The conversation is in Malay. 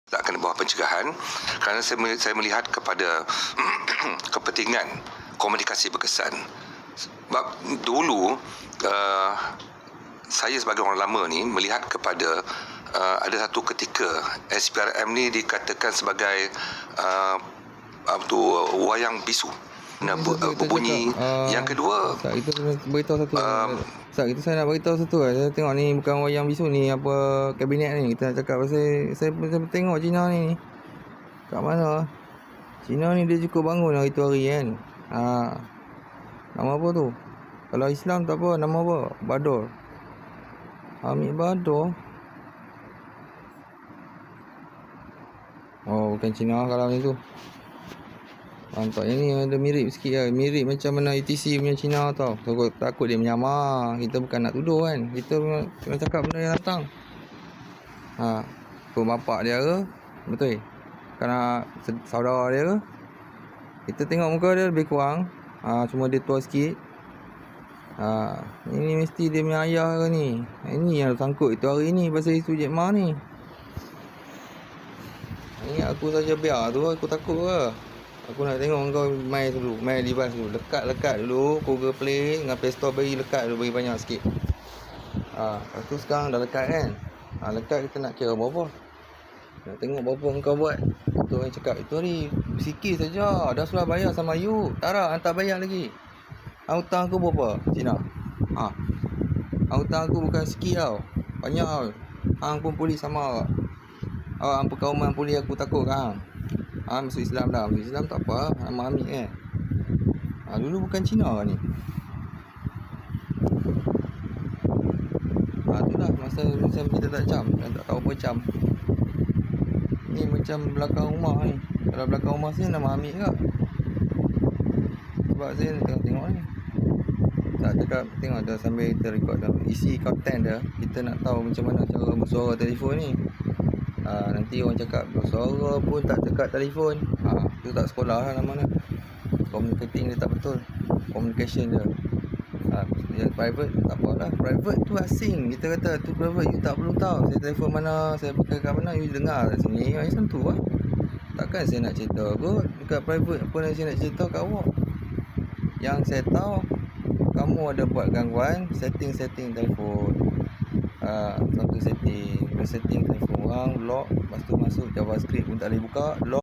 letakkan di bawah pencegahan kerana saya melihat kepada kepentingan komunikasi berkesan. Sebab dulu saya sebagai orang lama ni melihat kepada ada satu ketika SPRM ni dikatakan sebagai wayang bisu. Berbunyi. Yang kedua, itu beritahu satu. Itu saya nak beritahu satu lah. Saya tengok ni bukan wayang bisu ni, apa kabinet ni. Kita nak cakap pasal saya tengok Cina ni. Kat mana? Cina ni dia cukup bangun hari tu hari kan. Nama apa tu? Kalau Islam tak apa, nama apa? Bador. Hamid Bador. Oh, bukan Cina kalau macam tu. Nampaknya ni ada mirip sikit lah. Mirip macam mana ETC punya Cina tau. So, takut dia menyamar. Kita bukan nak tuduh kan. Kita nak cakap benda yang datang. Tu bapak dia ke? Betul? Kerana saudara dia ke? Kita tengok muka dia lebih kurang. Cuma dia tua sikit. Ini mesti dia punya ayah ke ni. Ini yang sangkut itu hari ni pasal isu Jack Ma ni. Ini aku saja biar tu. Aku takut ke. Aku nak tengok kau main dulu, main device dulu. Lekat dulu Google Play dengan Play Store bagi lekat dulu, bagi banyak sikit. Lepas tu sekarang dah lekat kan. Lekat kita nak kira berapa. Nak tengok berapa kau buat. Tu yang cakap itu hari sikit saja. Dah sudah bayar sama you. Tak bayar lagi. Hutang aku berapa? Cina. Hutang aku bukan sikit tau. Banyak tau. Hang pun polis sama. Hang perkauman polis aku takut kan. Masuk Islam dah. Masuk Islam tak apa. Nama Amir kan. Dulu bukan Cina ni. Tu lah. Masa kita tak cam. Tak tahu apa cam. Ni macam belakang rumah ni. Kalau belakang rumah saya nama Amir ke. Sebab saya tengok ni. Tak cakap. Tengok dah sambil kita record dah. Isi content dah. Kita nak tahu macam mana cara bersuara telefon ni. Nanti orang cakap bersuara pun tak dekat telefon. Itu tak sekolah lah nama dia. Communicating dia tak betul. Communication dia. Yang private tak apalah. Private tu asing. Kita kata tu private, you tak perlu tahu saya telefon mana, saya pakai kat mana, you dengar kat sini. Macam tu lah. Takkan saya nak cerita kot dekat private apa yang saya nak cerita kat awak. Yang saya tahu, kamu ada buat gangguan setting telefon. Satu setting telefon orang, lock, lepas tu masuk JavaScript pun tak boleh buka, lock.